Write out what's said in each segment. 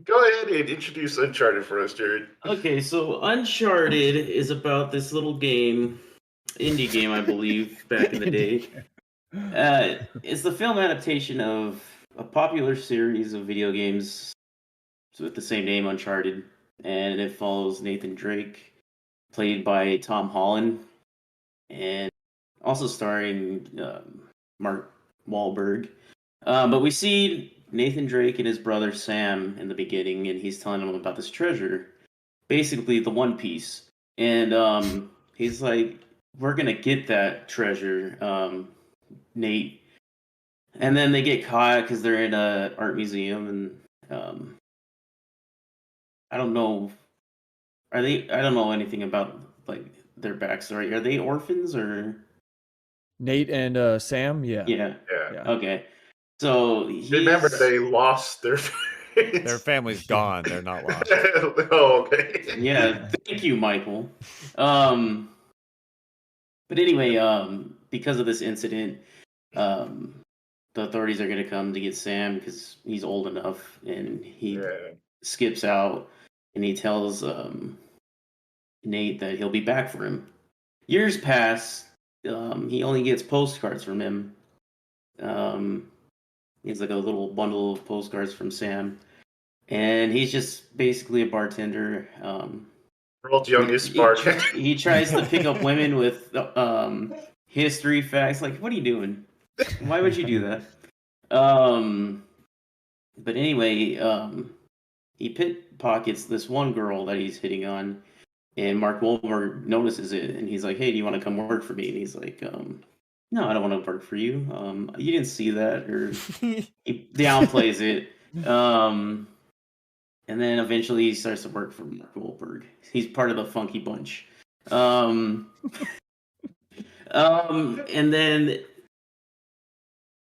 Go ahead and introduce Uncharted for us, Jared. Okay, so Uncharted is about this little game, indie game, I believe, back in the day. It's the film adaptation of a popular series of video games with the same name, Uncharted, and it follows Nathan Drake, played by Tom Holland, and also starring Mark Wahlberg. But we see Nathan Drake and his brother Sam in the beginning, and he's telling them about this treasure, basically the One Piece. And he's like, "We're gonna get that treasure, Nate." And then they get caught because they're in a art museum, and I don't know. Are they? I don't know anything about like their backstory. Are they orphans or? Nate and Sam, yeah. Yeah. Yeah. Okay. So Remember, they lost their Their family's gone. They're not lost. Oh, okay. Yeah. Thank you, Michael. But anyway, because of this incident, the authorities are going to come to get Sam because he's old enough, and he skips out, and he tells Nate that he'll be back for him. Years pass. He only gets postcards from him. He's like a little bundle of postcards from Sam, and he's just basically a bartender. World's youngest bartender. He tries to pick up women with history facts. Like, what are you doing? Why would you do that? But anyway, he pickpockets this one girl that he's hitting on, and Mark Wahlberg notices it, and he's like, "Hey, do you want to come work for me?" And he's like, "No, I don't want to work for you. You didn't see that," or he downplays it. And then eventually he starts to work for Mark Wahlberg. He's part of the funky bunch. And then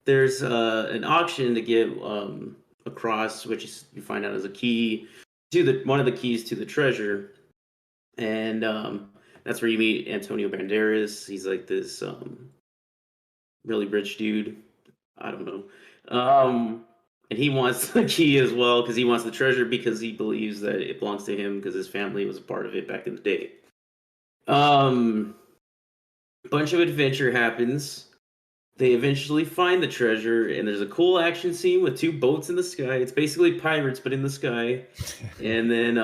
there's an auction to get a cross, which is, you find out is a key to one of the keys to the treasure. And that's where you meet Antonio Banderas. He's like this really rich dude. I don't know. And he wants the key as well because he wants the treasure because he believes that it belongs to him because his family was a part of it back in the day. Bunch of adventure happens. They eventually find the treasure, and there's a cool action scene with two boats in the sky. It's basically pirates, but in the sky. And then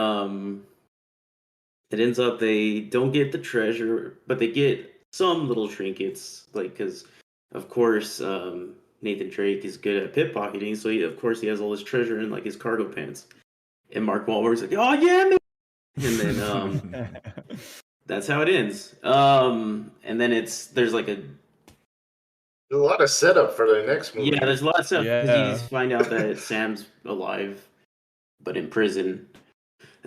it ends up they don't get the treasure, but they get some little trinkets, like because of course Nathan Drake is good at pickpocketing, so he has all his treasure in like his cargo pants. And Mark Wahlberg's like, "Oh yeah, man!" And then that's how it ends. And then there's like a lot of setup for the next movie. Yeah, there's a lot of stuff because you just find out that Sam's alive, but in prison.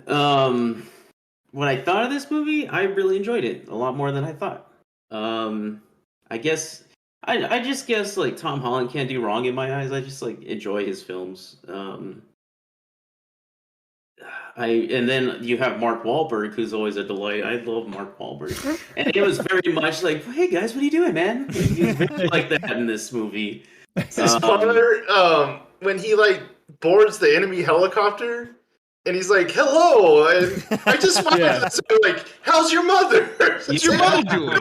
When I thought of this movie, I really enjoyed it a lot more than I thought. I guess I just guess like Tom Holland can't do wrong in my eyes. I just like enjoy his films. And then you have Mark Wahlberg, who's always a delight. I love Mark Wahlberg, and it was very much like, "Hey guys, what are you doing, man?" He's very like that in this movie. His father, when he like boards the enemy helicopter. And he's like, "Hello," and I just wanted to say, like, "How's your mother? What's your mother doing?"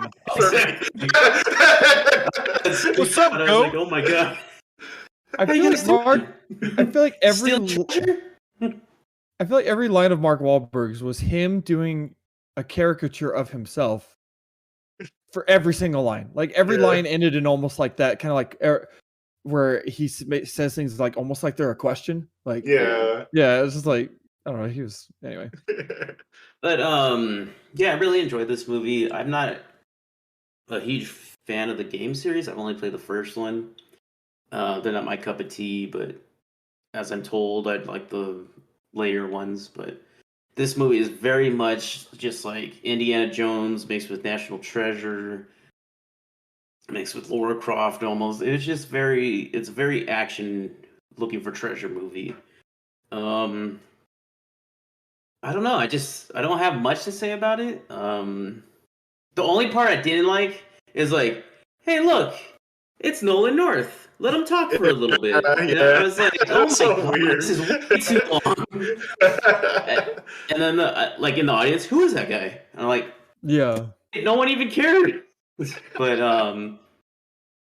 What's up, bro? Like, oh my god! I feel like every line of Mark Wahlberg's was him doing a caricature of himself for every single line. Like every line ended in almost like that, kind of like where he says things like almost like they're a question. Like it was just like. I don't know. He was anyway. But yeah, I really enjoyed this movie. I'm not a huge fan of the game series. I've only played the first one. They're not my cup of tea, but as I'm told, I'd like the later ones. But this movie is very much just like Indiana Jones mixed with National Treasure, mixed with Lara Croft almost. It's very action looking for treasure movie. I don't know. I don't have much to say about it. The only part I didn't like is like, hey, look, it's Nolan North. let him talk for a little bit. And Yeah. I was like, oh my so god, weird. this is way too long. And then like in the audience, who is that guy? And I'm like, Yeah. no one even cared. But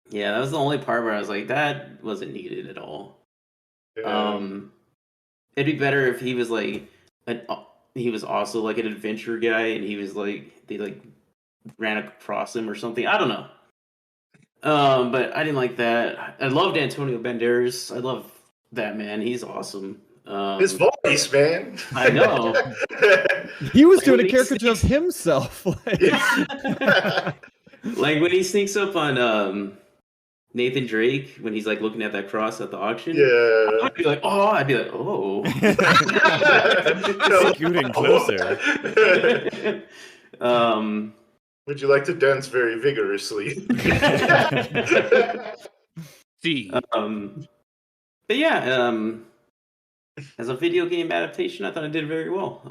yeah, that was the only part where I was like, that wasn't needed at all. It'd be better if he was like he was also like an adventure guy, and he was like they like ran across him or something. I don't know. But I didn't like that. I loved Antonio Banderas. I love that man. He's awesome. His voice, man. I know. He was Like, doing when a he caricature of sneaks- himself. Like, Like when he sneaks up on Nathan Drake when he's like looking at that cross at the auction. Yeah. I'd be like, oh. Scooting closer. Would you like to dance very vigorously? See. But yeah, as a video game adaptation, I thought it did very well.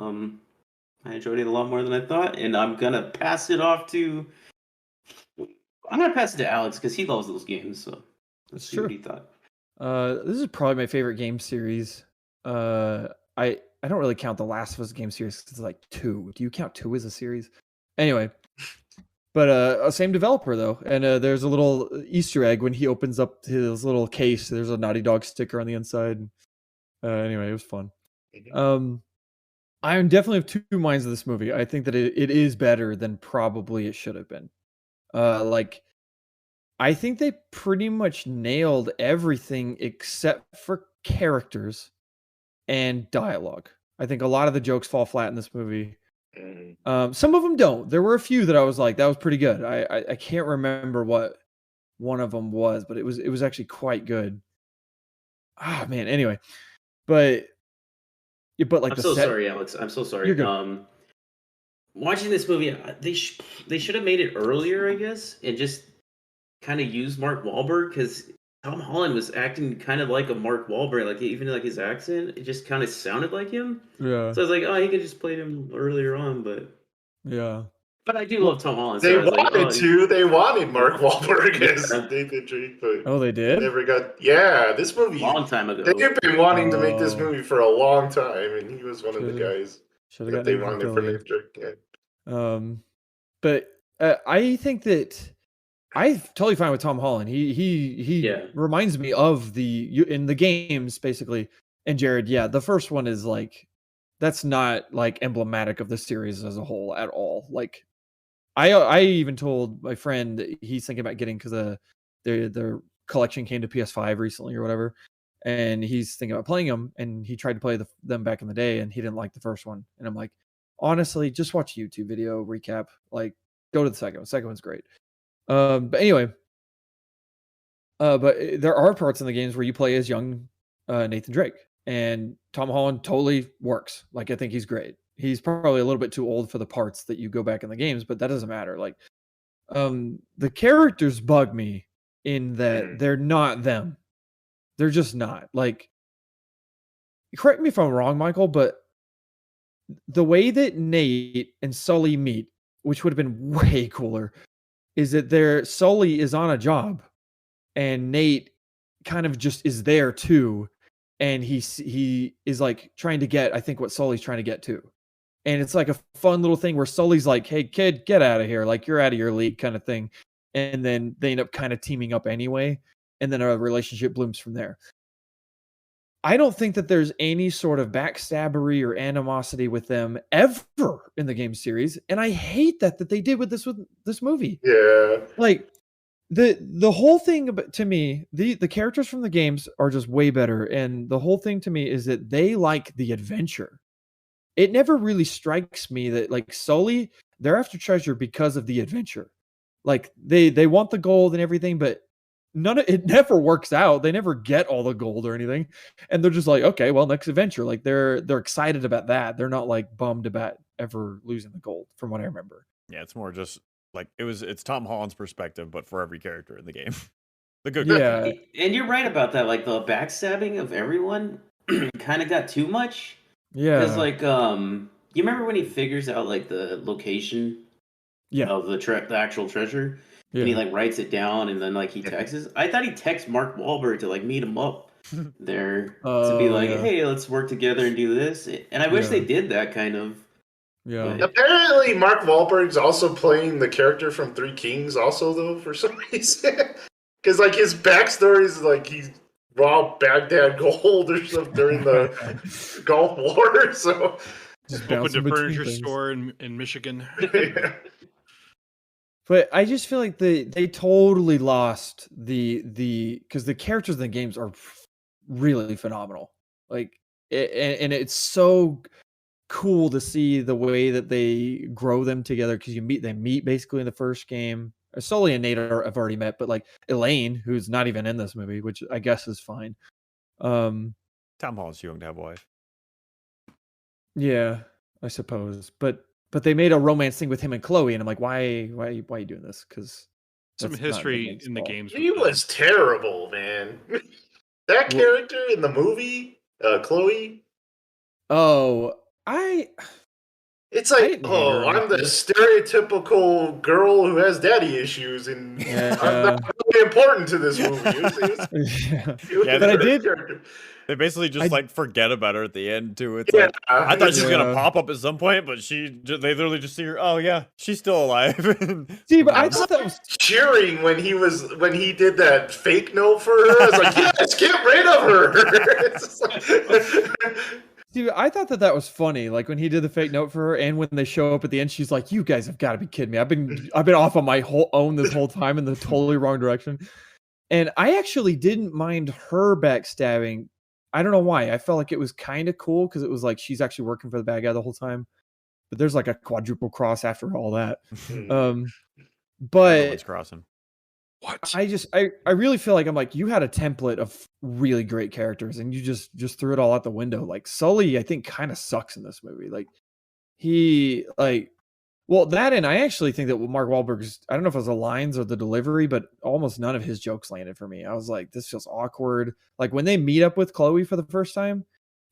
I enjoyed it a lot more than I thought, and I'm gonna pass it to Alex because he loves those games. So let's see what he thought. This is probably my favorite game series. I don't really count the Last of Us game series because it's like 2. Do you count 2 as a series? Anyway, but same developer though, and there's a little Easter egg when he opens up his little case. There's a Naughty Dog sticker on the inside. Anyway, it was fun. I am definitely of two minds of this movie. I think that it is better than probably it should have been. Like, I think they pretty much nailed everything except for characters and dialogue. I think a lot of the jokes fall flat in this movie. Some of them don't. There were a few that I was like, that was pretty good. I can't remember what one of them was, but it was actually quite good. Ah, man. Anyway, but like I'm so sorry, Alex. I'm so sorry. You're good. Watching this movie, they should have made it earlier, I guess, and just kind of use Mark Wahlberg because Tom Holland was acting kind of like a Mark Wahlberg, like even like his accent, it just kind of sounded like him. Yeah. So I was like, oh, he could just play him earlier on, but yeah. But I do love Tom Holland. They So I was wanted like, to. They wanted Mark Wahlberg as Yeah. Nathan Drake, but Oh, they did? never got. Yeah, this movie. long time ago. They've been wanting to make this Oh. movie for a long time, and he was one of the guys Should have that got they Nathan wanted for Fillion. Nathan Drake. Yeah. But I think that I'm totally fine with Tom Holland. He Yeah. reminds me of in the games basically. And Jared, yeah, the first one is like that's not like emblematic of the series as a whole at all. Like I even told my friend that he's thinking about getting because their collection came to PS5 recently or whatever, and he's thinking about playing them. And he tried to play them back in the day, and he didn't like the first one. And I'm like, honestly, just watch a YouTube video recap. Like, go to the second one. Second one's great. But anyway, but there are parts in the games where you play as young Nathan Drake, and Tom Holland totally works. Like, I think he's great. He's probably a little bit too old for the parts that you go back in the games, but that doesn't matter. Like, the characters bug me in that they're not them. They're just not. Like, correct me if I'm wrong, Michael, but the way that Nate and Sully meet, which would have been way cooler, is that Sully is on a job and Nate kind of just is there too. And he is like trying to get, I think, what Sully's trying to get to. And it's like a fun little thing where Sully's like, hey, kid, get out of here. Like, you're out of your league kind of thing. And then they end up kind of teaming up anyway. And then a relationship blooms from there. I don't think that there's any sort of backstabbery or animosity with them ever in the game series. And I hate that they did with this movie. Yeah. Like, the whole thing to me, the characters from the games are just way better. And the whole thing to me is that they like the adventure. It never really strikes me that like Sully, they're after treasure because of the adventure. Like they want the gold and everything, but it never works out. They never get all the gold or anything. And they're just like, okay, well, next adventure. Like they're excited about that. They're not like bummed about ever losing the gold, from what I remember. Yeah, it's more just like it's Tom Holland's perspective, but for every character in the game. The good Yeah. And you're right about that. Like the backstabbing of everyone kind of got too much. Yeah. Because like you remember when he figures out like the location Yeah. of the actual treasure, and he like writes it down, and then like he texts. I thought he texted Mark Wahlberg to like meet him up there to be like, hey, let's work together and do this. And I wish they did that kind of. Yeah. But Apparently, Mark Wahlberg's also playing the character from Three Kings, also though, for some reason. Because like his backstory is like he robbed Baghdad gold or something during the Gulf War. So just opened a furniture store in Michigan. yeah. But I just feel like they totally lost the because the characters in the games are really phenomenal. Like, and it's so cool to see the way that they grow them together, because they meet basically in the first game. Sully and Nate have already met, but like Elaine, who's not even in this movie, which I guess is fine. Tom Holland's too young to have a wife. Yeah, I suppose, but they made a romance thing with him and Chloe, and I'm like, why are you doing this? Because some history in the games. He was terrible, man. That character in the movie, Chloe. Oh, It's like, I'm the stereotypical girl who has daddy issues, and I'm not really important to this movie. But they basically just like forget about her at the end too. It's like, I thought she was gonna pop up at some point, but they literally just see her. Oh yeah, she's still alive. See, but I thought that was cheering when he did that fake note for her. I was like, yes, get rid of her. It's like, see, I thought that was funny. Like when he did the fake note for her, and when they show up at the end, she's like, "You guys have got to be kidding me! I've been off on my own this whole time in the totally wrong direction." And I actually didn't mind her backstabbing. I don't know why. I felt like it was kind of cool because it was like she's actually working for the bad guy the whole time. But there's like a quadruple cross after all that. But it's crossing. What? I really feel like I'm like, you had a template of really great characters and you just threw it all out the window. Like Sully, I think kind of sucks in this movie. Like that, and I actually think that Mark Wahlberg's, I don't know if it was the lines or the delivery, but almost none of his jokes landed for me. I was like, this feels awkward. Like when they meet up with Chloe for the first time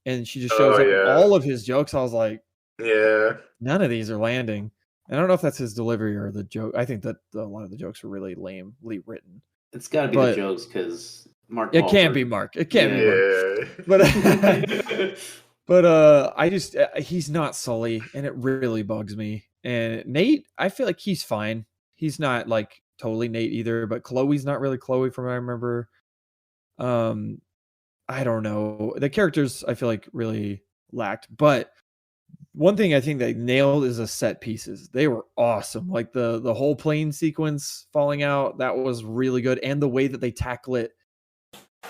and she just shows up with all of his jokes, I was like, none of these are landing. I don't know if that's his delivery or the joke. I think that a lot of the jokes are really lamely written. It's got to be the jokes because Mark. It can't be Mark. It can't be Mark. But he's not Sully, and it really bugs me. And Nate, I feel like he's fine. He's not like totally Nate either, but Chloe's not really Chloe from what I remember. I don't know. The characters I feel like really lacked, but one thing I think they nailed is the set pieces. They were awesome. Like the whole plane sequence falling out, that was really good. And the way that they tackle it.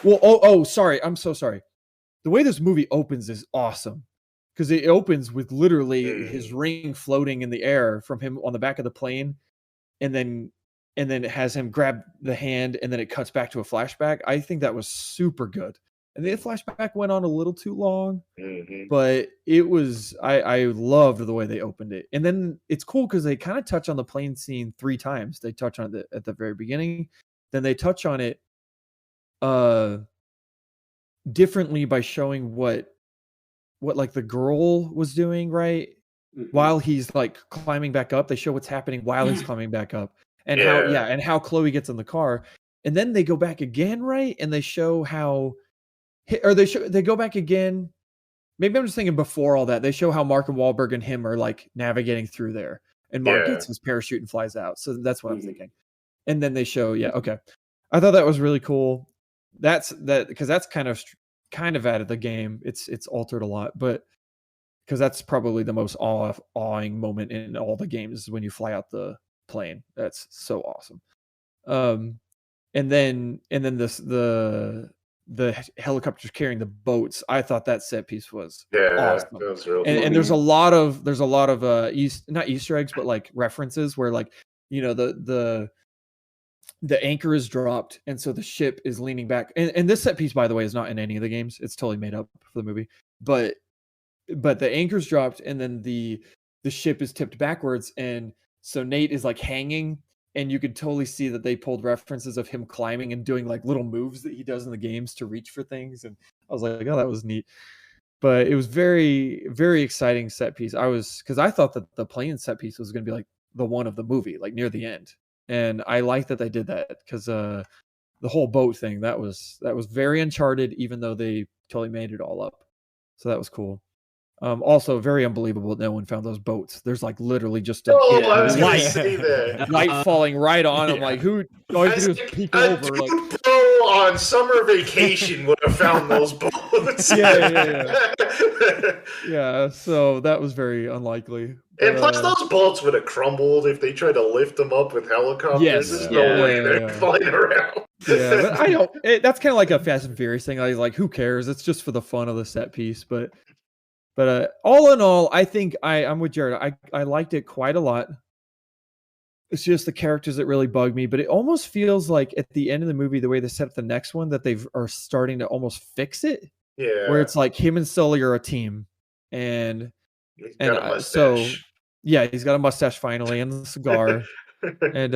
Well, sorry. I'm so sorry. The way this movie opens is awesome. Because it opens with literally his ring floating in the air from him on the back of the plane. And then it has him grab the hand, and then it cuts back to a flashback. I think that was super good. And the flashback went on a little too long, but it was, I loved the way they opened it. And then it's cool because they kind of touch on the plane scene 3 times. They touch on it at the very beginning. Then they touch on it differently by showing what like the girl was doing, right? While he's like climbing back up, they show what's happening while he's climbing back up. And how Chloe gets in the car. And then they go back again, right? And they show how, or they go back again. Maybe I'm just thinking before all that. They show how Mark and Wahlberg and him are like navigating through there, and Mark gets his parachute and flies out. So that's what I'm thinking. And then they show, okay. I thought that was really cool. That's because that's kind of out of the game. It's altered a lot, but because that's probably the most awing moment in all the games when you fly out the plane. That's so awesome. And then the helicopters carrying the boats. I thought that set piece was awesome. That was real and there's a lot of not Easter eggs, but like references where like, you know, the anchor is dropped, and so the ship is leaning back. And this set piece, by the way, is not in any of the games. It's totally made up for the movie. But the anchor's dropped, and then the ship is tipped backwards, and so Nate is like hanging. And you could totally see that they pulled references of him climbing and doing like little moves that he does in the games to reach for things. And I was like, oh, that was neat. But it was very, very exciting set piece. Because I thought that the plane set piece was going to be like the one of the movie, like near the end. and I like that they did that because the whole boat thing that was very Uncharted, even though they totally made it all up. So that was cool. Also, very unbelievable that no one found those boats. There's like literally just a I was gonna say that. light falling right on them. Yeah. Like who? All you do is peek over. Like pro on summer vacation would have found those boats. Yeah. So that was very unlikely. And plus, those boats would have crumbled if they tried to lift them up with helicopters. Yes. There's no way they're flying around. Yeah, but I don't. That's kind of like a Fast and Furious thing. Like, who cares? It's just for the fun of the set piece. But all in all, I think I'm with Jared. I liked it quite a lot. It's just the characters that really bug me. But it almost feels like at the end of the movie, the way they set up the next one, that they are starting to almost fix it. Yeah. Where it's like him and Sully are a team, and he's got a mustache. he's got a mustache finally and a cigar, and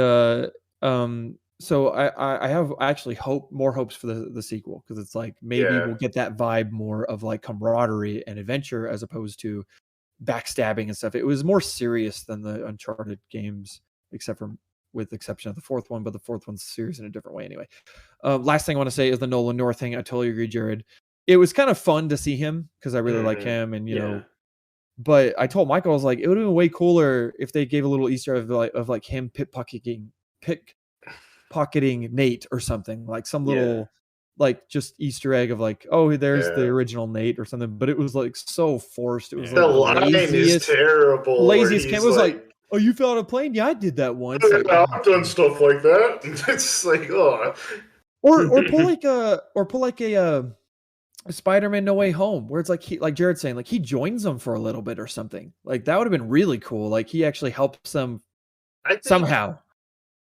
so I have actually more hopes for the sequel, because it's like maybe we'll get that vibe more of like camaraderie and adventure as opposed to backstabbing and stuff. It was more serious than the Uncharted games, with the exception of the fourth one, but the fourth one's serious in a different way anyway. Last thing I want to say is the Nolan North thing. I totally agree, Jared. It was kind of fun to see him because I really like him, and you know. But I told Michael, I was like, it would have been way cooler if they gave a little Easter egg of like him pickpocketing Nate or something, like some little like just Easter egg of like, oh, there's the original Nate or something. But it was like so forced. It was the like line is terrible. Laziest game was like, oh, you fell on a plane? Yeah, I did that once. Like, I've done stuff like that. It's like, oh. Or pull like a Spider-Man No Way Home, where it's like Jared's saying, like he joins them for a little bit or something. Like that would have been really cool. Like he actually helps them somehow.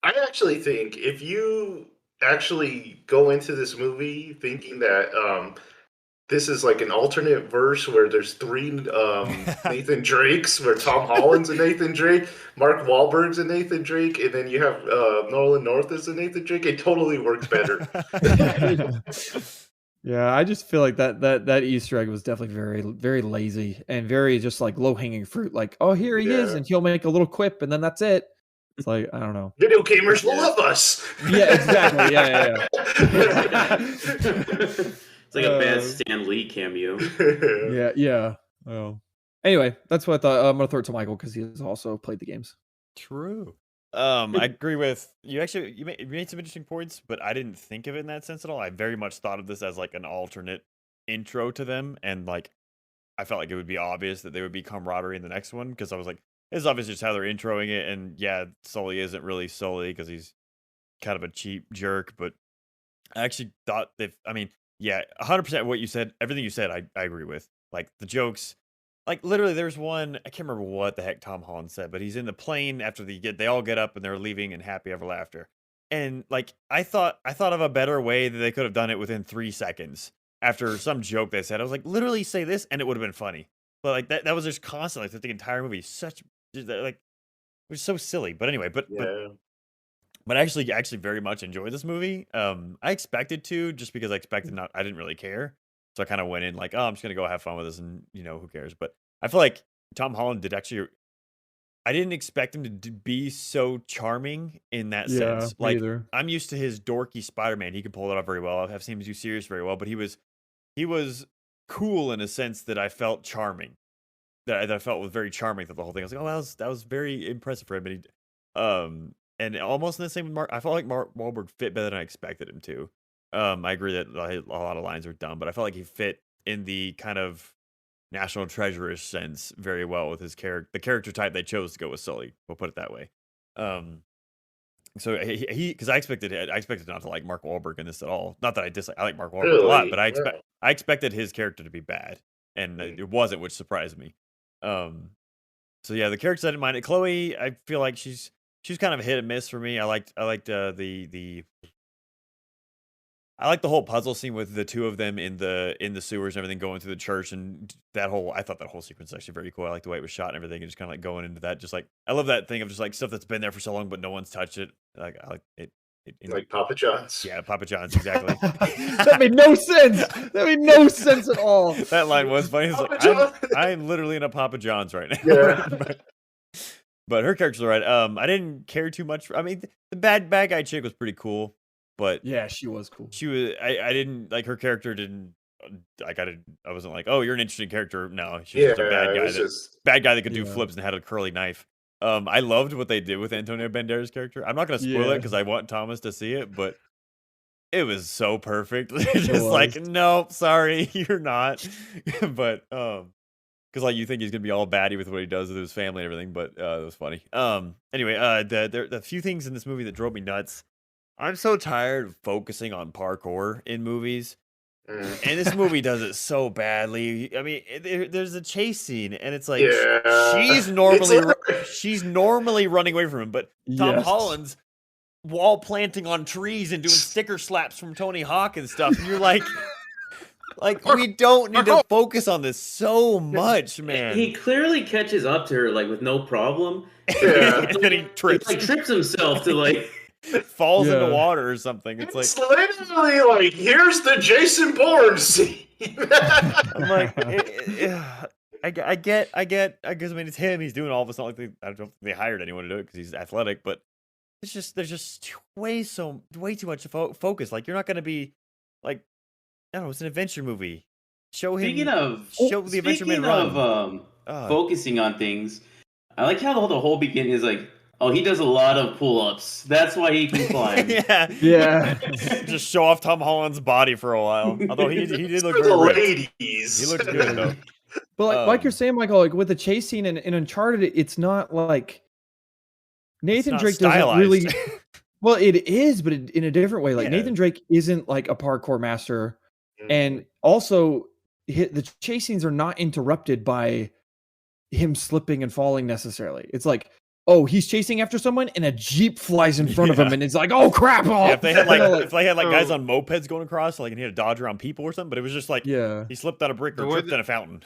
I actually think if you actually go into this movie thinking that this is like an alternate verse where there's three Nathan Drakes, where Tom Holland's a Nathan Drake, Mark Wahlberg's a Nathan Drake, and then you have Nolan North as a Nathan Drake, it totally works better. Yeah, I just feel like that Easter egg was definitely very, very lazy and very just like low hanging fruit. Like, oh, here he is, and he'll make a little quip, and then that's it. It's like, I don't know. Video gamers will love us. Yeah, exactly. Yeah. It's like a bad Stan Lee cameo. Yeah. Oh. Anyway, that's what I thought. I'm gonna throw it to Michael because he has also played the games. True. I agree with you. Actually, you made some interesting points, but I didn't think of it in that sense at all. I very much thought of this as like an alternate intro to them, and like I felt like it would be obvious that they would be camaraderie in the next one, because I was like, it's obvious just how they're introing it, and yeah, Sully isn't really Sully because he's kind of a cheap jerk, but I actually thought 100% what you said, everything you said, I agree with. Like the jokes. Like literally, there's one, I can't remember what the heck Tom Holland said, but he's in the plane after they all get up and they're leaving in happy ever after. And like I thought of a better way that they could have done it within 3 seconds after some joke they said. I was like, literally say this and it would have been funny. But like that was just constantly through the entire movie. It was so silly. But anyway, but I actually very much enjoyed this movie. I expected to, just because I didn't really care. So I kind of went in like, oh, I'm just going to go have fun with this, and, who cares? But I feel like Tom Holland I didn't expect him to be so charming in that sense. Like, either. I'm used to his dorky Spider-Man. He can pull it off very well. I've seen him do serious very well, but he was cool in a sense that I felt charming. That I felt was very charming through the whole thing. I was like, oh, that was very impressive for him. And almost in the same with Mark, I felt like Mark Wahlberg fit better than I expected him to. I agree that a lot of lines are dumb, but I felt like he fit in the kind of national treasure-ish sense very well with his the character type they chose to go with Sully. We'll put it that way. So because I expected not to like Mark Wahlberg in this at all. Not that I like Mark Wahlberg a lot, but I expected his character to be bad, and it wasn't, which surprised me. So yeah, the characters I didn't mind it. Chloe, I feel like she's kind of a hit and miss for me. I liked the whole puzzle scene with the two of them in the sewers and everything, going through the church, and I thought that whole sequence was actually very cool. I like the way it was shot and everything, and just kind of like going into that. Just like, I love that thing of just like stuff that's been there for so long, but no one's touched it. Like, I like it. Like Papa John's. Yeah, Papa John's, exactly. That made no sense. That made no sense at all. That line was funny. It's like, I'm literally in a Papa John's right now. Yeah. But her character's alright. I didn't care too much. I mean, the bad guy chick was pretty cool, but Yeah, she was cool. she was. I didn't like her character. Didn't like I wasn't like, oh, you're an interesting character. No, she was just a bad guy that could do flips and had a curly knife. I loved what they did with Antonio Banderas' character. I'm not gonna spoil it because I want Thomas to see it, but it was so perfect. Just like, no, sorry, you're not. But because like you think he's gonna be all batty with what he does with his family and everything, but it was funny. Anyway, the few things in this movie that drove me nuts. I'm so tired of focusing on parkour in movies. And this movie does it so badly. I mean, there's a chase scene, and it's like she's normally running away from him, but Tom Holland's wall planting on trees and doing sticker slaps from Tony Hawk and stuff. And you're like, we don't need to focus on this so much, man. He clearly catches up to her like with no problem. And then he trips. He like trips himself to like. Falls into water or something. It's literally like, here's the Jason Bourne scene. I'm like, I guess. I mean, it's him. He's doing all this. Not like I don't think they hired anyone to do it because he's athletic, but there's just way too much focus. Like, you're not going to be like, I don't know. It's an adventure movie. Show the adventure man run. Focusing on things. I like how the whole beginning is like. Oh, he does a lot of pull-ups. That's why he can climb. Yeah. Just show off Tom Holland's body for a while. Although he did look very ripped. He looked good though. But like you're saying, Michael, like with the chase scene in Uncharted, it's not like Nathan Drake doesn't really. Well, it is, but in a different way. Like Nathan Drake isn't like a parkour master, and also the chase scenes are not interrupted by him slipping and falling necessarily. It's like, oh, he's chasing after someone, and a Jeep flies in front of him, and it's like, oh crap! Oh. Yeah, if they had guys on mopeds going across, like, and he had to dodge around people or something, but it was just like, he slipped on a brick or tripped in a fountain.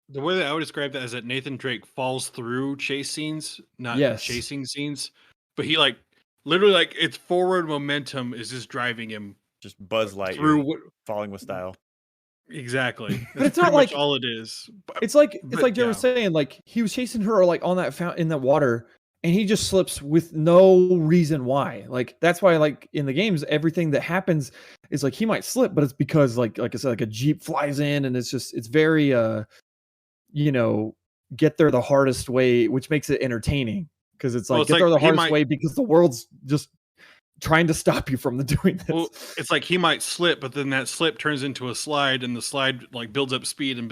The way that I would describe that is that Nathan Drake falls through chase scenes, not chasing scenes, but he like literally like its forward momentum is just driving him, just Buzz Lightyear falling with style. Exactly. But it's not like all it is. It's like Jay was saying, like he was chasing her like on that fountain in that water, and he just slips with no reason why. Like that's why, like in the games, everything that happens is like he might slip, but it's because like I said, like a Jeep flies in, and it's very get there the hardest way, which makes it entertaining because it's like get there the hardest way because the world's just trying to stop you from doing this. Well, it's like he might slip, but then that slip turns into a slide, and the slide like builds up speed, and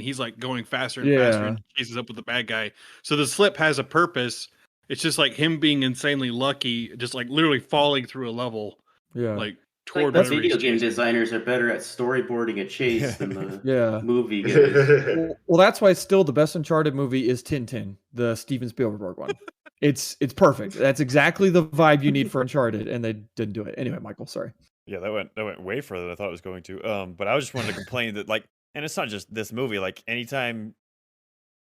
he's like going faster and faster and chases up with the bad guy. So the slip has a purpose. It's just like him being insanely lucky, just like literally falling through a level. Yeah. Like toward the video game designers are better at storyboarding a chase than the movie guys. Well, that's why still the best Uncharted movie is Tintin, the Steven Spielberg one. It's perfect. That's exactly the vibe you need for Uncharted, and they didn't do it. Anyway, Michael, sorry. Yeah, that went way further than I thought it was going to. But I was just wanting to complain that like, and it's not just this movie. Like anytime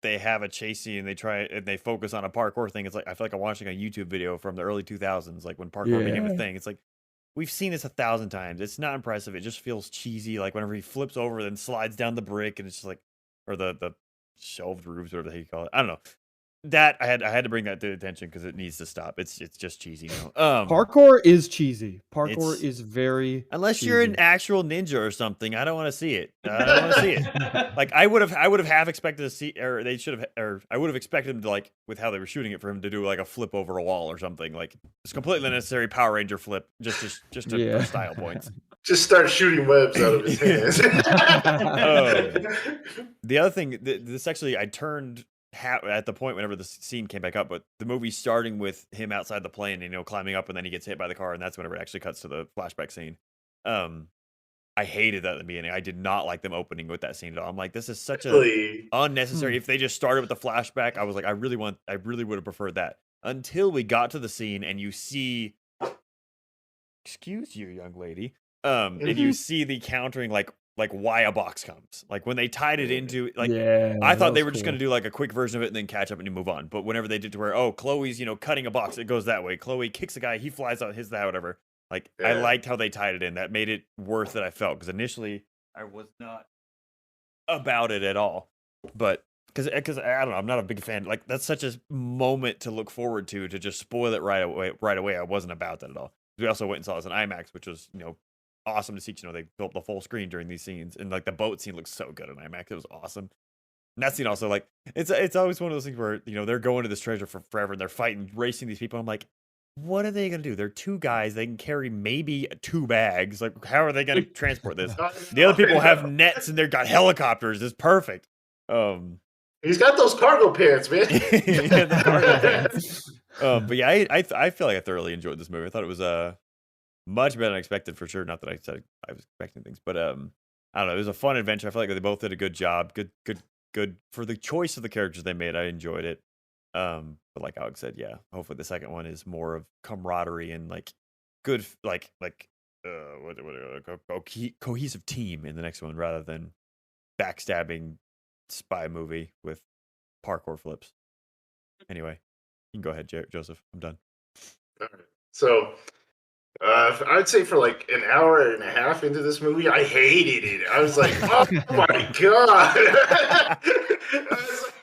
they have a chase scene and they try and they focus on a parkour thing, it's like I feel like I'm watching a YouTube video from the early 2000s, like when parkour became a thing. It's like we've seen this 1,000 times. It's not impressive. It just feels cheesy. Like whenever he flips over, then slides down the brick, and it's just like, or the shelved roofs, whatever the heck you call it. I don't know. That I had to bring that to attention because it needs to stop. It's just cheesy now. Parkour is cheesy. Parkour is very unless cheesy. You're an actual ninja or something. I don't want to see it. I don't want to see it. Like I would have half expected to see, or they should have, or I would have expected him to like with how they were shooting it for him to do like a flip over a wall or something. Like it's completely unnecessary Power Ranger flip just for style points. Just start shooting webs out of his hands. The other thing, this actually I turned. At the point whenever the scene came back up, but the movie starting with him outside the plane, climbing up, and then he gets hit by the car, and that's whenever it actually cuts to the flashback scene. I hated that at the beginning. I did not like them opening with that scene at all. I'm like, this is such a unnecessary. If they just started with the flashback, I was like, I really would have preferred that until we got to the scene and you see, excuse you, young lady, and you see the countering like why a box comes, like when they tied it into I thought they were just going to do like a quick version of it and then catch up and move on. But whenever they did to where, Chloe's, cutting a box, it goes that way. Chloe kicks a guy, he flies out, his that, whatever. Like I liked how they tied it in. That made it worth it. I felt because initially I was not about it at all. But because I don't know, I'm not a big fan. Like that's such a moment to look forward to just spoil it right away. Right away, I wasn't about that at all. We also went and saw this in IMAX, which was awesome to see. They built the full screen during these scenes, and like the boat scene looks so good in IMAX. It was awesome. And that scene also, like, it's always one of those things where they're going to this treasure for forever and they're fighting, racing these people. I'm like, what are they gonna do? They're two guys. They can carry maybe 2 bags. Like, how are they gonna transport this? The other people have nets and they've got helicopters. It's perfect. He's got those cargo pants, man. Yeah, the cargo pants. But yeah, I feel like I thoroughly enjoyed this movie. I thought it was much better than I expected, for sure. Not that I said I was expecting things, but I don't know. It was a fun adventure. I feel like they both did a good job. Good for the choice of the characters they made. I enjoyed it. But like Alex said, yeah, hopefully the second one is more of camaraderie and like good, cohesive team in the next one, rather than backstabbing spy movie with parkour flips. Anyway, you can go ahead, Joseph. I'm done. All right. So, I'd say for like an hour and a half into this movie, I hated it. I was like, oh my god. I was like,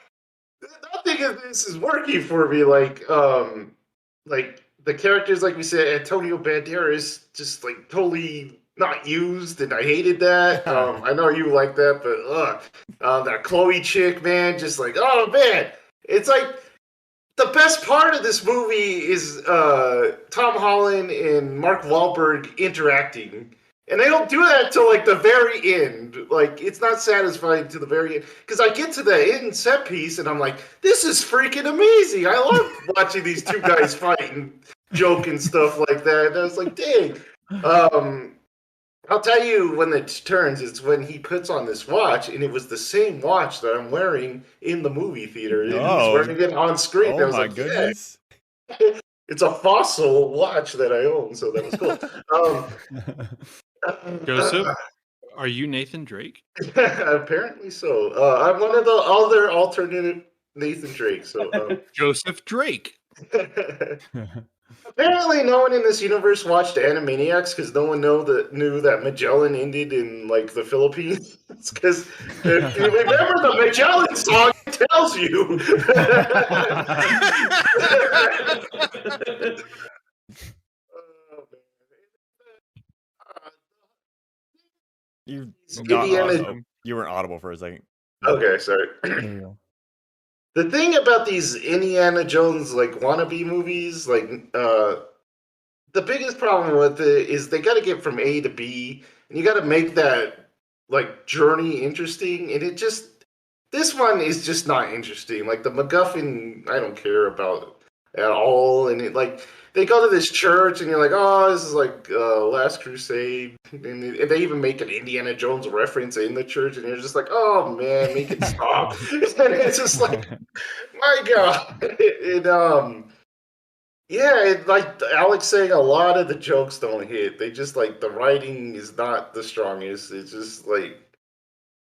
nothing of this is working for me. Like the characters, like we said, Antonio Banderas, just like totally not used, and I hated that. I know you like that, but that Chloe chick, man, just like, oh man, it's like the best part of this movie is Tom Holland and Mark Wahlberg interacting. And they don't do that till like the very end. Like, it's not satisfying to the very end. Because I get to the end set piece and I'm like, this is freaking amazing. I love watching these two guys fight and joke and stuff like that. And I was like, dang. I'll tell you when it turns. It's when he puts on this watch, and it was the same watch that I'm wearing in the movie theater. And he's wearing it on screen. Oh, I was my like, goodness. yeah. It's a Fossil watch that I own, so that was cool. Joseph, are you Nathan Drake? Apparently so. I'm one of the other alternate Nathan Drake. So Joseph Drake. Apparently, no one in this universe watched Animaniacs because no one knew that Magellan ended in like the Philippines. Because if you remember the Magellan song, it tells you. You weren't audible for a second. Okay, sorry. The thing about these Indiana Jones like wannabe movies, like the biggest problem with it is they got to get from A to B, and you got to make that like journey interesting. And this one is just not interesting. Like the MacGuffin, I don't care about at all. And it like they go to this church, and you're like, oh, this is like Last Crusade, and they even make an Indiana Jones reference in the church, and you're just like, oh man, make it stop. And it's just like, my god. Yeah, like Alex saying, a lot of the jokes don't hit. They just like the writing is not the strongest. It's just like,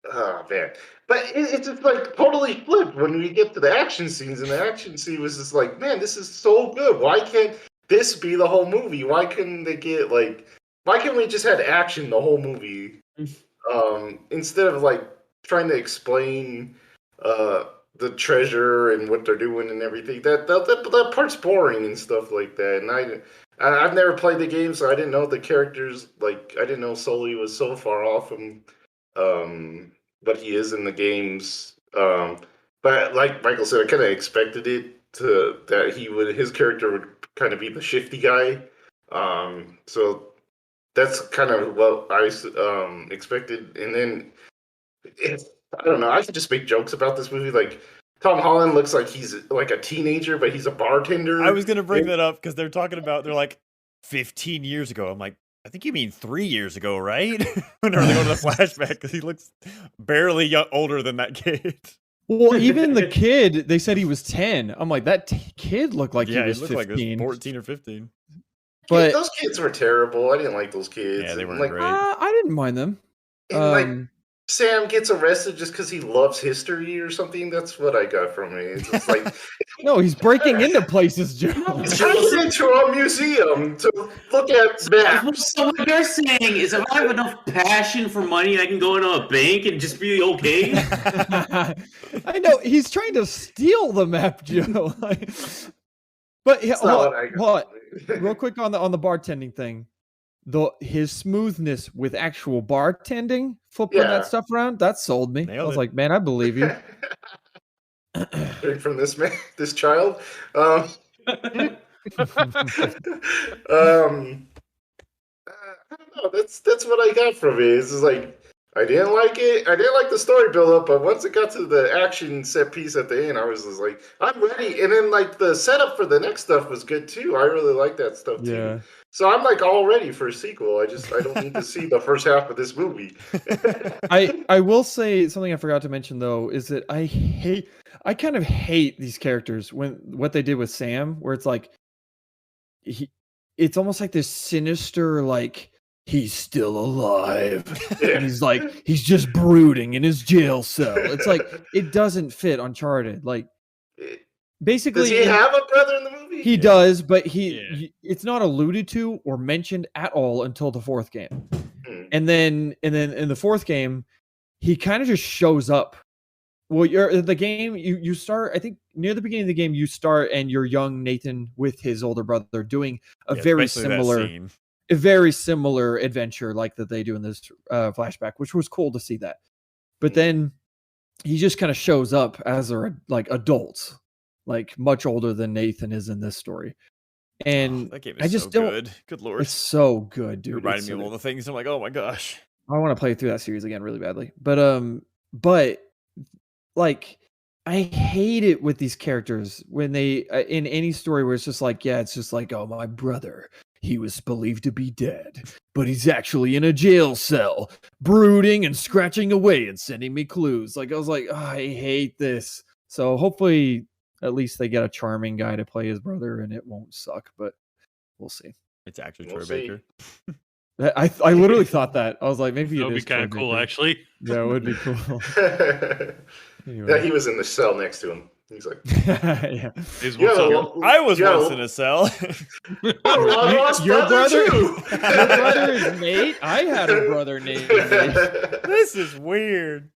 oh man. But it's just like totally flipped when we get to the action scenes, and the action scene was just like, man, this is so good. Why can't this be the whole movie? Why couldn't they get like? Why can't we just have action the whole movie? Instead of like trying to explain the treasure and what they're doing and everything. That part's boring and stuff like that. And I've never played the game, so I didn't know the characters. Like, I didn't know Sully was so far off from what he is in the games. But like Michael said, I kind of expected it that his character would kind of be the shifty guy. So that's kind of what I expected. And then I don't know. I could just make jokes about this movie. Like, Tom Holland looks like he's like a teenager, but he's a bartender. I was going to bring that up because they're like 15 years ago. I'm like, I think you mean 3 years ago, right? Whenever they go to the flashback, because he looks barely older than that kid. Well, even the kid, they said he was 10. I'm like, that kid looked like he was 15. Like he was 14 or 15. But those kids were terrible. I didn't like those kids. Yeah, they weren't like, great. I didn't mind them. And like Sam gets arrested just because he loves history or something. That's what I got from it. It's just like No, he's breaking into places, Joe. he's breaking into a museum to look at maps. So what you're saying is, if I have enough passion for money, I can go into a bank and just be okay. I know he's trying to steal the map, Joe. But yeah, That's not what I got hold on. from it. Real quick on the bartending thing. His smoothness with actual bartending, flipping Yeah. that stuff around, that sold me. Nailed I was it. like, man, I believe you. Straight from this man, this child. I don't know. That's what I got from it. It's just like I didn't like it. I didn't like the story build up, but once it got to the action set piece at the end, I was just like, I'm ready. And then like the setup for the next stuff was good too. I really like that stuff too. Yeah. So I'm like all ready for a sequel. I don't need to see the first half of this movie. I will say something I forgot to mention though is that I kind of hate these characters when what they did with Sam, where it's like it's almost like this sinister, like he's still alive. Yeah. And he's just brooding in his jail cell. It's like it doesn't fit Uncharted. Like basically Does he have a brother in the movie? he does, but it's not alluded to or mentioned at all until the fourth game. Hmm. And then in the fourth game, he kind of just shows up. Well, the game you start, I think near the beginning of the game, you start and you're young Nathan with his older brother doing a very similar adventure like that they do in this flashback, which was cool to see that. But then he just kind of shows up as they're like adults, like much older than Nathan is in this story. And that game is I just so don't. good. Good lord. It's so good, dude. You're reminding It's me of so all the things. I'm like, oh my gosh. I want to play through that series again really badly. But like I hate it with these characters when they in any story where it's just like, yeah, it's just like, oh, my brother, he was believed to be dead, but he's actually in a jail cell, brooding and scratching away and sending me clues. Like I was like, oh, I hate this. So hopefully at least they get a charming guy to play his brother and it won't suck, but we'll see. It's actually We'll Troy see. Baker. I literally thought that. I was like, maybe That it would be is kind of Troy cool, Baker. actually. Yeah, it would be cool. Anyway. Yeah, he was in the cell next to him. He's like, Yeah. Is you what's have a up. lo- I was you have once a- in a cell. you have a long lost Your brother? too. Your brother is Nate? I had a brother named Nate. This is weird.